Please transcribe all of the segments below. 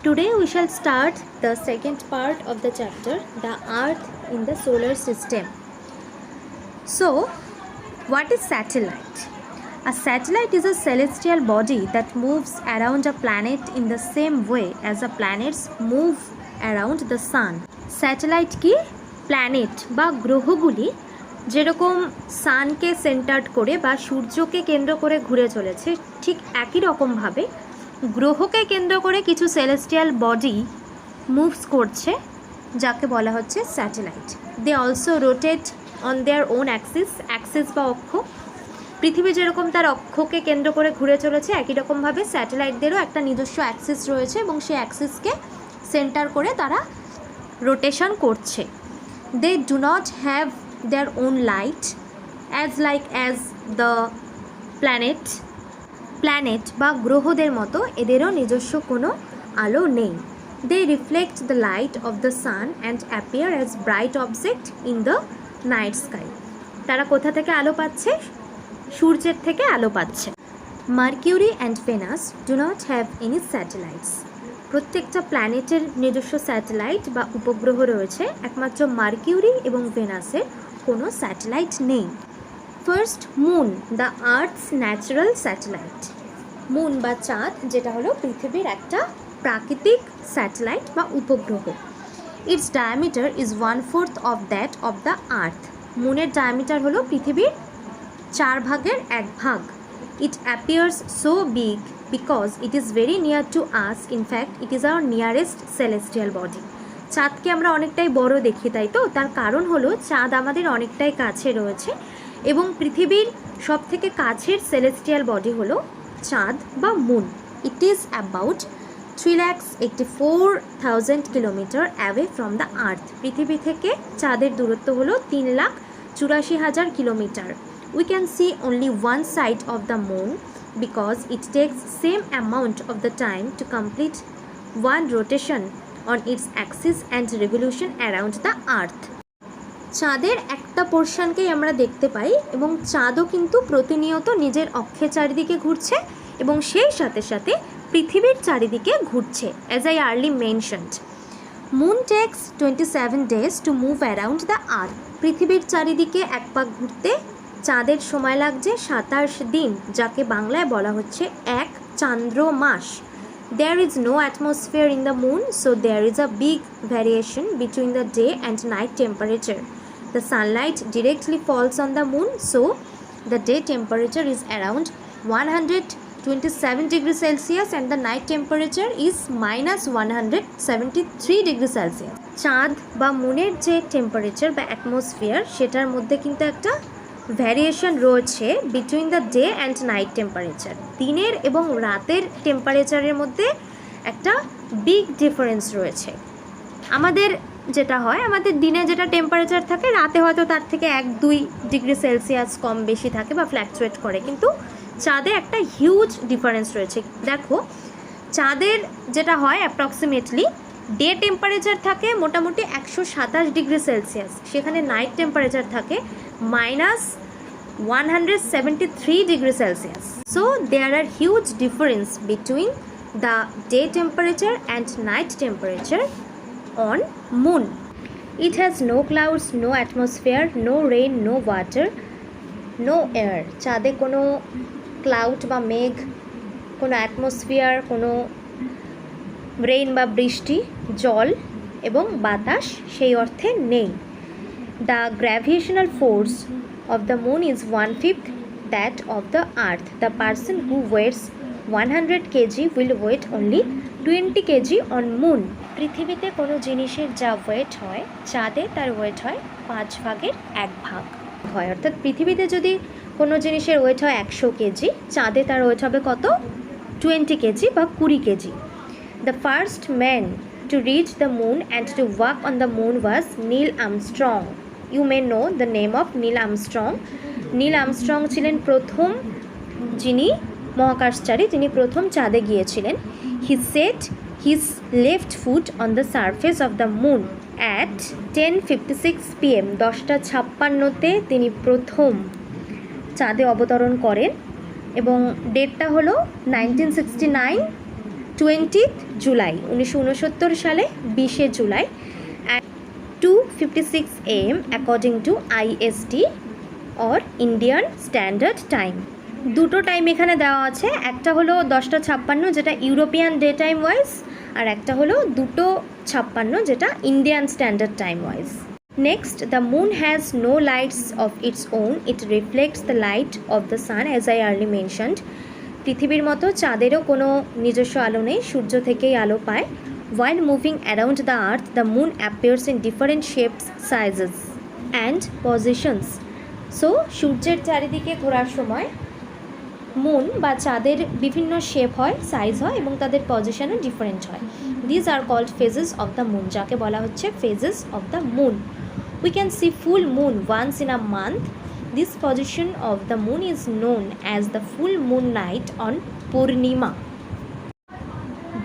Today we shall start the second part of the chapter, the Earth in the Solar System. So, what is satellite? A satellite is a celestial body that moves around a planet in the same way as the planets move around the sun. Satellite কি planet বা গ্রহগুলি যেরকম সানকে centred করে বা সূর্যকে কেন্দ্র করে ঘুরে চলেছে, ঠিক একই রকমভাবে গ্রহকে কেন্দ্র করে কিছু সেলেস্টিয়াল বডি মুভস করছে, যাকে বলা হচ্ছে satellite. They also rotate on their own axis বা অক্ষ। পৃথিবী যেরকম তার অক্ষকে কেন্দ্র করে ঘুরে চলেছে, একই রকমভাবে স্যাটেলাইটদেরও একটা নিজস্ব অ্যাক্সিস রয়েছে এবং সেই অ্যাক্সিসকে সেন্টার করে তারা রোটেশন করছে। They do not have their own light as the planet বা গ্রহদের মতো এদেরও নিজস্ব কোনো আলো নেই। They reflect the light of the sun and appear as bright object in the night sky. তারা কোথা থেকে আলো পাচ্ছে? সূর্যের থেকে আলো পাচ্ছে। Mercury and Venus do not have any satellites. প্রত্যেকটা প্ল্যানেটের নিজস্ব স্যাটেলাইট বা উপগ্রহ রয়েছে, একমাত্র মার্কিউরি এবং ভেনাসের কোনো স্যাটেলাইট নেই। First, moon, the earths natural satellite. Moon বা চাঁদ, যেটা হলো পৃথিবীর একটা প্রাকৃতিক স্যাটেলাইট বা উপগ্রহ। Its diameter is 1/4 of that of the earth. মুনের ডায়ামিটার হলো পৃথিবীর 4 ভাগের 1 ভাগ। It appears so big because it is very near to us. In fact it is our nearest celestial body. চাঁদকে আমরা অনেকটাই বড় দেখি, তাই তো? তার কারণ হলো চাঁদ আমাদের অনেকটাই কাছে রয়েছে এবং পৃথিবীর সবথেকে কাছের সেলেস্টিয়াল বডি হলো চাঁদ বা moon. It is about 3,84,000 kilometre away from the earth. পৃথিবী থেকে চাঁদের দূরত্ব হলো 3,84,000 kilometre. We can C only one side of the moon because it takes same amount of the time to complete one rotation on its Axis and revolution around the আর্থ। চাঁদের একটা পোর্শনকেই আমরা দেখতে পাই এবং চাঁদও কিন্তু প্রতিনিয়ত নিজের অক্ষের চারিদিকে ঘুরছে এবং সেই সাথে সাথে পৃথিবীর চারিদিকে ঘুরছে। As I early mentioned, moon takes 27 days to move around the earth. পৃথিবীর চারিদিকে এক পাক ঘুরতে চাঁদের সময় লাগছে 27 দিন, যাকে বাংলায় বলা হচ্ছে এক চান্দ্র মাস। There is no atmosphere in the moon, so there is a big variation between the day and night temperature. The sunlight directly falls on the moon, so the day temperature is around 127 degrees Celsius and the night temperature is -173 degrees Celsius. চাঁদ বা মুনের যে temperature বা atmosphere, সেটার মধ্যে কিন্তু একটা variation রয়েছে between the day and night temperature. দিনের এবং রাতের টেম্পারেচারের মধ্যে একটা বিগ ডিফারেন্স রয়েছে। আমাদের যেটা হয়, আমাদের দিনে যেটা টেম্পারেচার থাকে, রাতে হয়তো তার থেকে 1-2 ডিগ্রি সেলসিয়াস কম বেশি থাকে বা ফ্ল্যাকচুয়েট করে, কিন্তু চাঁদে একটা হিউজ ডিফারেন্স রয়েছে। দেখো, চাঁদের যেটা হয় অ্যাপ্রক্সিমেটলি ডে টেম্পারেচার থাকে মোটামুটি 127 ডিগ্রি সেলসিয়াস, সেখানে নাইট টেম্পারেচার থাকে -173 degree Celsius. So there are huge difference between the day temperature and night temperature on moon. It has no clouds, no atmosphere, no rain, no water, no air. চাঁদে কোনো cloud বা মেঘ, কোনো atmosphere, কোনো rain বা বৃষ্টি, জল এবং বাতাস সেই অর্থে নেই। The gravitational force of the moon is 1/5 that of the earth. The person who weighs 100 kg will weight only 20 kg on moon. পৃথিবীতে কোনো জিনিসের যা ওয়েট হয়, চাঁদে তার ওয়েট হয় 5 ভাগের 1 ভাগ হয়। অর্থাৎ পৃথিবীতে যদি কোনো জিনিসের ওয়েট হয় 100 কেজি, চাঁদে তার ওয়েট হবে কত? 20 কেজি বা 20 kg. The first man to reach the moon and to walk on the moon was Neil Armstrong. You may know the name of Neil Armstrong. Neil Armstrong ছিলেন প্রথম যিনি মহাকাশচারী, যিনি প্রথম চাঁদে গিয়েছিলেন। He set his left foot on the surface of the moon at 10:56 PM। 10:56 তিনি প্রথম চাঁদে অবতরণ করেন এবং ডেটটা হলো 1969 20 জুলাই 1969 সালে 20 July at 2:56 AM according to IST or Indian Standard Time। দুটো টাইম এখানে দেওয়া আছে, একটা হলো 10:56 যেটা ইউরোপিয়ান ডে টাইম ওয়াইজ, আর একটা হলো 2:56 যেটা Indian Standard Time wise. Next, the moon has no lights of its own, it reflects the light of the sun as I early mentioned. পৃথিবীর মতো চাঁদেরও কোনো নিজস্ব আলো নেই, সূর্য থেকেই আলো পায়। While moving around the earth, the moon appears in different shapes, sizes and positions. So, সূর্যের চারিদিকে ঘোরার সময় মুন বা চাঁদের বিভিন্ন শেপ হয়, সাইজ হয় এবং তাদের পজিশনও ডিফারেন্ট হয়। These are called phases of the moon, যাকে বলা হচ্ছে phases of the moon. We can see full moon once in a month. This position of the moon is known as the full moon night on purnima.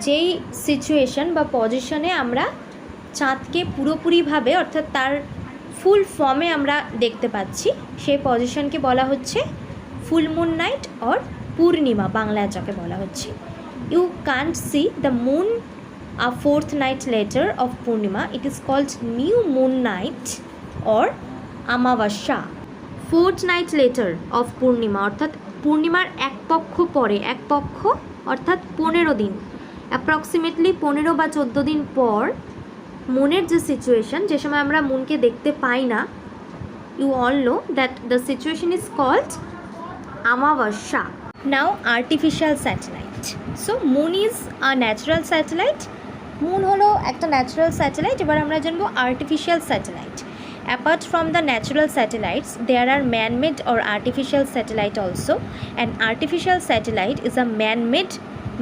যেই situation বা পজিশনে আমরা চাঁদকে পুরোপুরিভাবে অর্থাৎ তার ফুল ফর্মে আমরা দেখতে পাচ্ছি, সেই পজিশনকে বলা হচ্ছে full moon night or purnima, বাংলায় যাকে বলা হচ্ছে। You can't see the moon a fourth night later of purnima, it is called new moon night or amavasya. Fourth night later of purnima অর্থাৎ পূর্ণিমার এক পক্ষ পরে, এক পক্ষ অর্থাৎ 15 দিন, অ্যাপ্রক্সিমেটলি 15 বা 14 দিন পর মুনের যে সিচুয়েশন, যে সময় আমরা মুনকে দেখতে পাই না, you all know that the situation is called amavasya. Now artificial satellite. So moon is a natural satellite. Moon হলো একটা ন্যাচারাল স্যাটেলাইট। এবার আমরা জানবো artificial satellite. Apart from the natural satellites, there are man-made or artificial satellite also. An artificial satellite is a man-made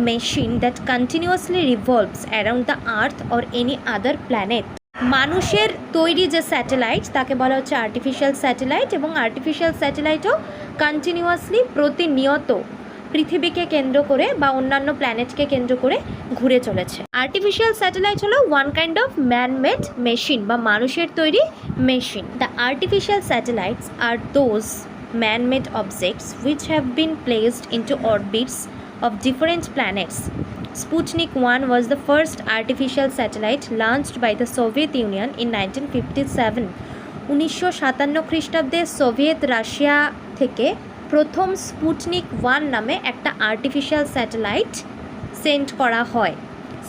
machine that continuously revolves around the earth or any other planet. মানুষের তৈরি যে satellite তাকে বলা হচ্ছে artificial satellite, এবং artificial স্যাটেলাইটও continuously প্রতিনিয়ত পৃথিবীকে কেন্দ্র করে বা অন্যান্য প্ল্যানেটকে কেন্দ্র করে ঘুরে চলেছে। আর্টিফিশিয়াল স্যাটেলাইট হলো one kind of man made machine বা মানুষের তৈরি machine. The artificial satellites are those man-made objects which have been placed into orbits of different planets. Sputnik 1 was the first artificial satellite launched by the Soviet Union in 1957. 1957 খ্রিস্টাব্দে Soviet Russia থেকে প্রথম Sputnik 1 নামে একটা artificial satellite send করা হয়।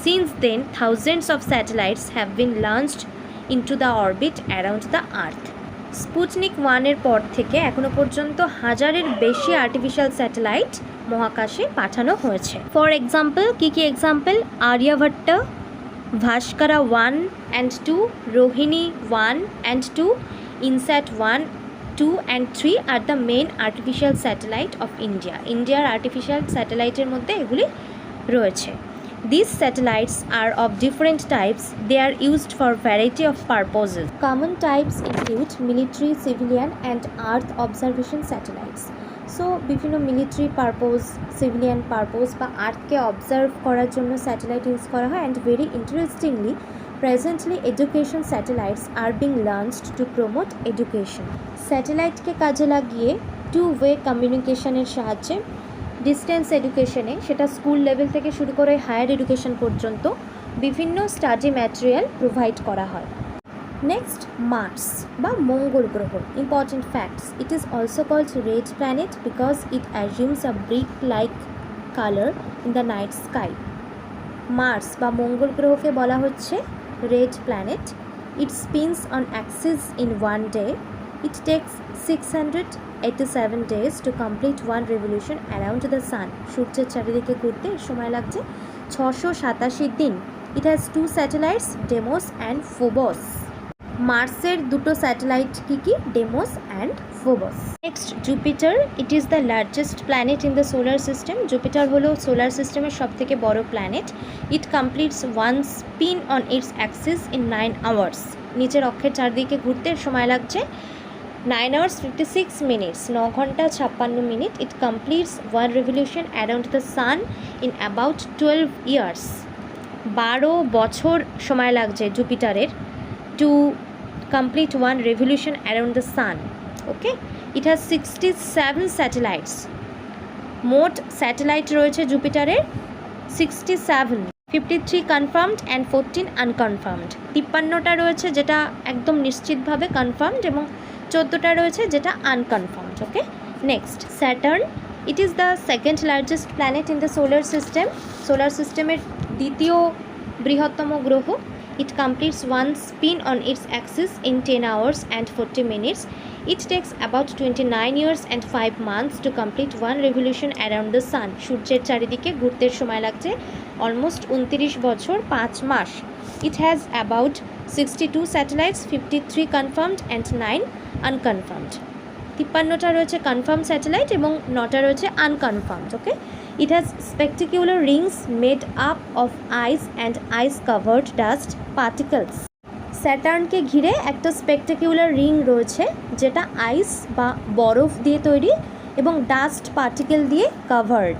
Since then, thousands of satellites have been launched into the orbit around the Earth. Sputnik 1 এর পর থেকে এখনো পর্যন্ত 1000-এর বেশি আর্টিফিশিয়াল স্যাটেলাইট মহাকাশে পাঠানো হয়েছে। ফর এক্সাম্পল, কী example? Aryabhata, Bhaskara 1 and 2, Rohini 1 and 2, INSAT 1, 2 and 3 are the main artificial satellite of India. ইন্ডিয়ার আর্টিফিশিয়াল স্যাটেলাইটের মধ্যে এগুলি রয়েছে। These satellites are of different types. They are used for variety of purposes. Common types include military, civilian and earth observation satellites. So বিভিন্ন military purpose, civilian purpose বা আর্থকে observe করার জন্য satellite use করা হয়। And very interestingly, presently education satellites are being launched to promote education. স্যাটেলাইটকে কাজে লাগিয়ে two way কমিউনিকেশনের সাহায্যে ডিস্টেন্স এডুকেশনে, সেটা স্কুল লেভেল থেকে শুরু করে হায়ার এডুকেশন পর্যন্ত বিভিন্ন স্টাডি ম্যাটেরিয়াল প্রোভাইড করা হয়। নেক্সট, মার্স বা মঙ্গল গ্রহ। Important facts: it is also called red planet because it assumes a brick like colour in the night sky. Mars বা মঙ্গল গ্রহকে বলা হচ্ছে red planet. It spins on axis in 1 day. It takes 687 days to complete one revolution around the sun. সূর্যের চারিদিকে ঘুরতে সময় লাগছে 687 দিন। It has 2 satellites, Deimos and Phobos. মার্সের দুটো স্যাটেলাইট কি? Deimos and Phobos. Next, Jupiter. It is the largest planet in the solar system. Jupiter হলো solar সিস্টেমের সবথেকে বড় planet. It completes one spin on its axis in 9 hours. নিচের অক্ষের চারদিকে ঘুরতে সময় লাগছে 9 hours 56 minutes, 9 ঘন্টা 56 minute. It completes one revolution around the sun in about 12 years. 12 বছর সময় লাগছে জুপিটারের two complete one revolution around the sun. Okay, it has 67 satellites. মোট স্যাটেলাইট রয়েছে জুপিটারের 67। 53 কনফার্মড অ্যান্ড 14 আনকনফার্মড। 53টা রয়েছে যেটা একদম নিশ্চিতভাবে কনফার্মড এবং 14টা রয়েছে যেটা unconfirmed. Okay, next Saturn. It is the second largest planet in the solar system. Solar সিস্টেমের দ্বিতীয় বৃহত্তম গ্রহ। It completes one spin on its axis in 10 hours and 40 minutes. It takes about 29 years and 5 months to complete one revolution around the sun. সূর্যের চারিদিকে ঘুরতে সময় লাগছে almost 29 বছর 5 মাস। It has about 62 satellites, 53 confirmed and 9 unconfirmed. 53টা রয়েছে confirm satellite এবং 9টা রয়েছে আনকনফার্মড। ওকে, It has spectacular rings made up of ice and ice-covered dust particles. স্যাটার্নকে ঘিরে একটা স্পেকটাকুলার রিং রয়েছে যেটা আইস বা বরফ দিয়ে তৈরি এবং ডাস্ট পার্টিকেল দিয়ে কাভার্ড।